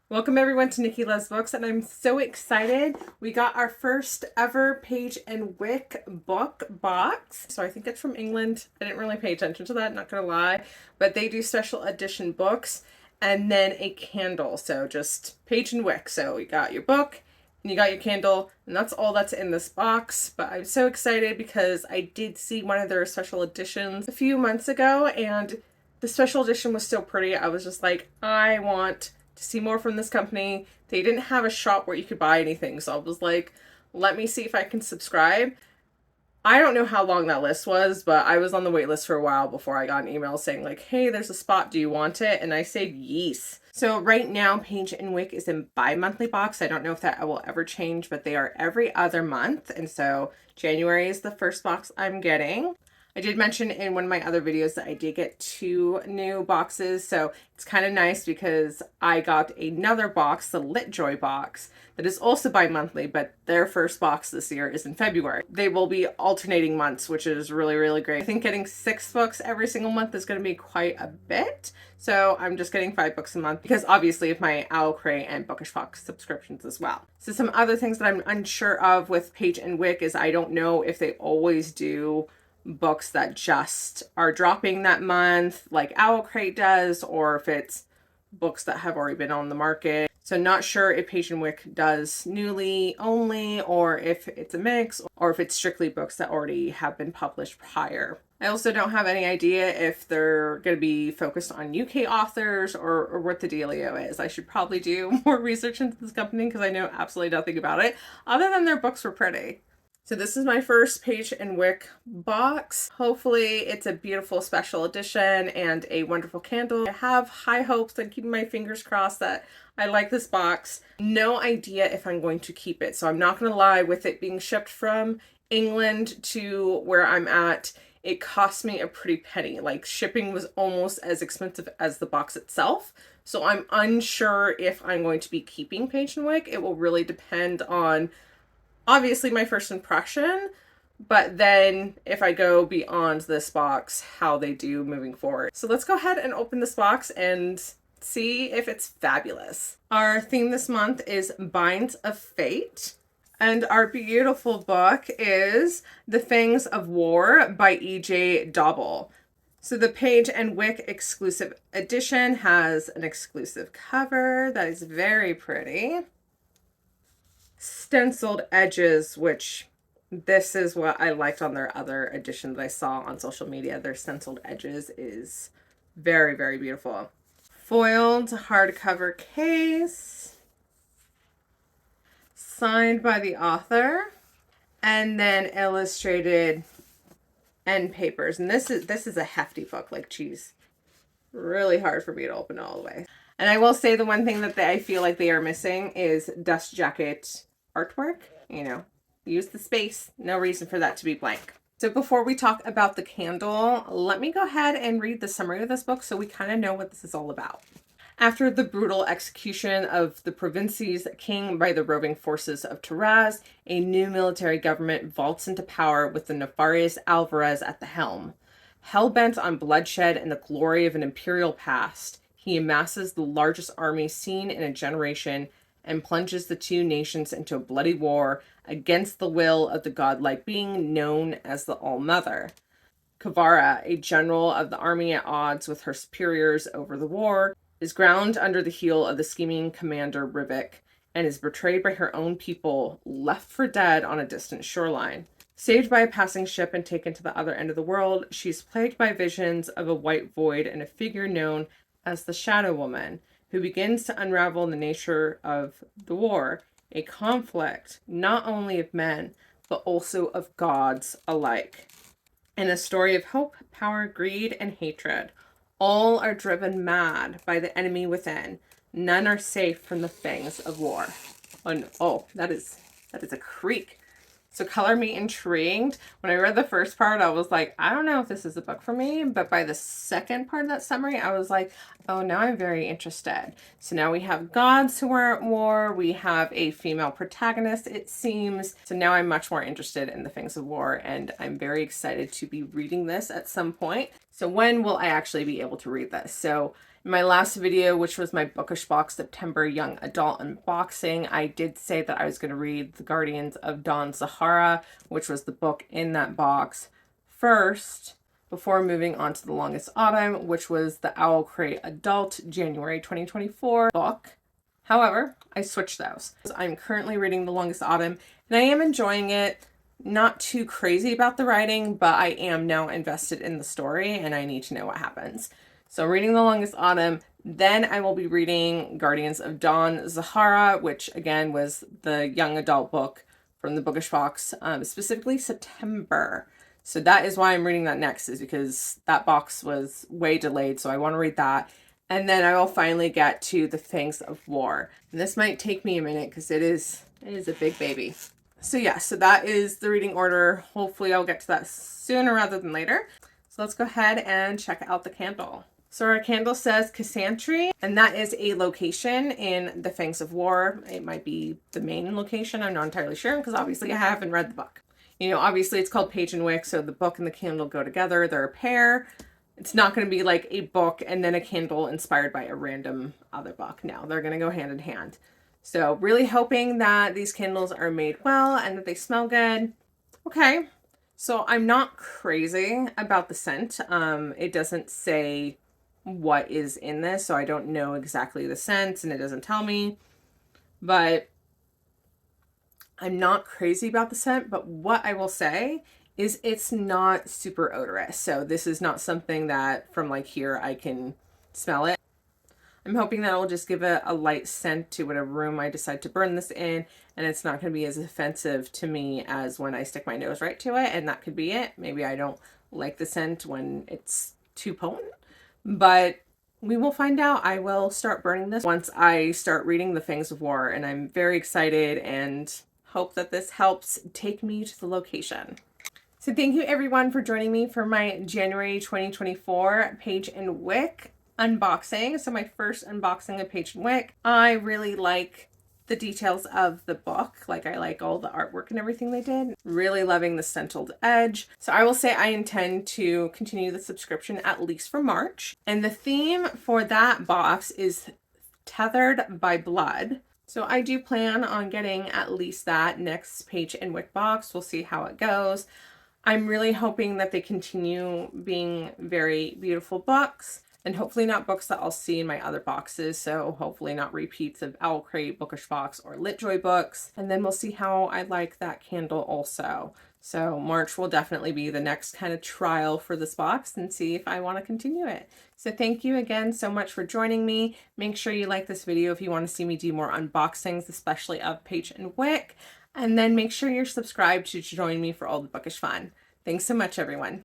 Welcome everyone to Nikki Loves Books, and I'm so excited. We got our first ever Page and Wick book box. So I think it's from England. I didn't really pay attention to that, not gonna lie. But they do special edition books and then a candle. So just Page and Wick. So you got your book and you got your candle, and that's all that's in this box. But I'm so excited because I did see one of their special editions a few months ago, and the special edition was so pretty. I was just like, I want to see more from this company. They didn't have a shop where you could buy anything, so I was like, let me see if I can subscribe. I don't know how long that list was, but I was on the wait list for a while before I got an email saying like, hey, there's a spot, do you want it? And I said yes. So right now, Page and Wick is in bi-monthly box. I don't know if that will ever change, but they are every other month. And so January is the first box I'm getting. I did mention in one of my other videos that I did get 2 new boxes, so it's kind of nice because I got another box, the LitJoy box, that is also bi-monthly, but their first box this year is in February. They will be alternating months, which is really, really great. I think getting 6 books every single month is going to be quite a bit, so I'm just getting 5 books a month because obviously of my Owl Crate and Bookish Fox subscriptions as well. So some other things that I'm unsure of with Page and Wick is I don't know if they always do books that just are dropping that month like Owl Crate does, or if it's books that have already been on the market. So not sure if Page and Wick does newly only, or if it's a mix, or if it's strictly books that already have been published prior. I also don't have any idea if they're going to be focused on UK authors or what the dealio is. I should probably do more research into this company because I know absolutely nothing about it, other than their books were pretty. So this is my first Page and Wick box. Hopefully it's a beautiful special edition and a wonderful candle. I have high hopes and keeping my fingers crossed that I like this box. No idea if I'm going to keep it. So I'm not going to lie, with it being shipped from England to where I'm at, it cost me a pretty penny. Like, shipping was almost as expensive as the box itself. So I'm unsure if I'm going to be keeping Page and Wick. It will really depend on obviously my first impression, but then if I go beyond this box, how they do moving forward. So let's go ahead and open this box and see if it's fabulous. Our theme this month is Binds of Fate, and our beautiful book is The Fangs of War by E.J. Dobble. So the Page and Wick exclusive edition has an exclusive cover that is very pretty. Stenciled edges, which this is what I liked on their other edition that I saw on social media. Their stenciled edges is very, very beautiful. Foiled hardcover case, signed by the author, and then illustrated end papers. And this is a hefty book, like, geez, really hard for me to open all the way. And I will say the one thing that I feel like they are missing is dust jacket artwork. You know, use the space. No reason for that to be blank. So before we talk about the candle, let me go ahead and read the summary of this book so we kind of know what this is all about. After the brutal execution of the Provinci's king by the roving forces of Taraz, a new military government vaults into power with the nefarious Alvarez at the helm. Hell-bent on bloodshed and the glory of an imperial past, he amasses the largest army seen in a generation and plunges the two nations into a bloody war against the will of the godlike being known as the All-Mother. Kavara, a general of the army at odds with her superiors over the war, is ground under the heel of the scheming commander Rivik and is betrayed by her own people, left for dead on a distant shoreline. Saved by a passing ship and taken to the other end of the world, she's plagued by visions of a white void and a figure known as the Shadow Woman, who begins to unravel the nature of the war, a conflict not only of men, but also of gods alike. In a story of hope, power, greed, and hatred, all are driven mad by the enemy within. None are safe from the fangs of war. Oh, that is a creak. So color me intrigued. When I read the first part, I was like, I don't know if this is a book for me. But by the second part of that summary, I was like, oh, now I'm very interested. So now we have gods who are at war. We have a female protagonist, it seems. So now I'm much more interested in the Fangs of War, and I'm very excited to be reading this at some point. So when will I actually be able to read this? So In my last video, which was my Bookish Box September Young Adult Unboxing, I did say that I was going to read The Guardians of Dawn Sahara, which was the book in that box, first, before moving on to The Longest Autumn, which was the Owl Crate Adult January 2024 book. However, I switched those. I'm currently reading The Longest Autumn, and I am enjoying it. Not too crazy about the writing, but I am now invested in the story, and I need to know what happens. So reading The Longest Autumn, then I will be reading Guardians of Dawn Sahara, which again was the young adult book from the Bookish Box, specifically September. So that is why I'm reading that next, is because that box was way delayed, so I want to read that. And then I will finally get to the Fangs of War. And this might take me a minute because it is a big baby. So yeah, so that is the reading order. Hopefully I'll get to that sooner rather than later. So let's go ahead and check out the candle. So our candle says Cassandra, and that is a location in the Fangs of War. It might be the main location. I'm not entirely sure because obviously I haven't read the book. You know, obviously it's called Page and Wick, so the book and the candle go together. They're a pair. It's not going to be like a book and then a candle inspired by a random other book. No, they're going to go hand in hand. So really hoping that these candles are made well and that they smell good. Okay, so I'm not crazy about the scent. It doesn't say what is in this, so I don't know exactly the scent, and it doesn't tell me. But I'm not crazy about the scent, but what I will say is it's not super odorous. So this is not something that from like here I can smell it. I'm hoping that it'll just give it a light scent to whatever room I decide to burn this in, and it's not going to be as offensive to me as when I stick my nose right to it, and that could be it. Maybe I don't like the scent when it's too potent, but we will find out. I will start burning this once I start reading The Fangs of War, and I'm very excited and hope that this helps take me to the location. So thank you everyone for joining me for my January 2024 Page and Wick unboxing. So my first unboxing of Page and Wick. I really like the details of the book. Like I like all the artwork and everything they did. Really loving the stenciled edge. So I will say I intend to continue the subscription at least for March. And the theme for that box is Tethered by Blood. So I do plan on getting at least that next Page and Wick box. We'll see how it goes. I'm really hoping that they continue being very beautiful books, and hopefully not books that I'll see in my other boxes. So hopefully not repeats of Owl Crate, Bookish Box, or LitJoy books. And then we'll see how I like that candle also. So March will definitely be the next kind of trial for this box and see if I want to continue it. So thank you again so much for joining me. Make sure you like this video if you want to see me do more unboxings, especially of Page and Wick. And then make sure you're subscribed to join me for all the bookish fun. Thanks so much, everyone.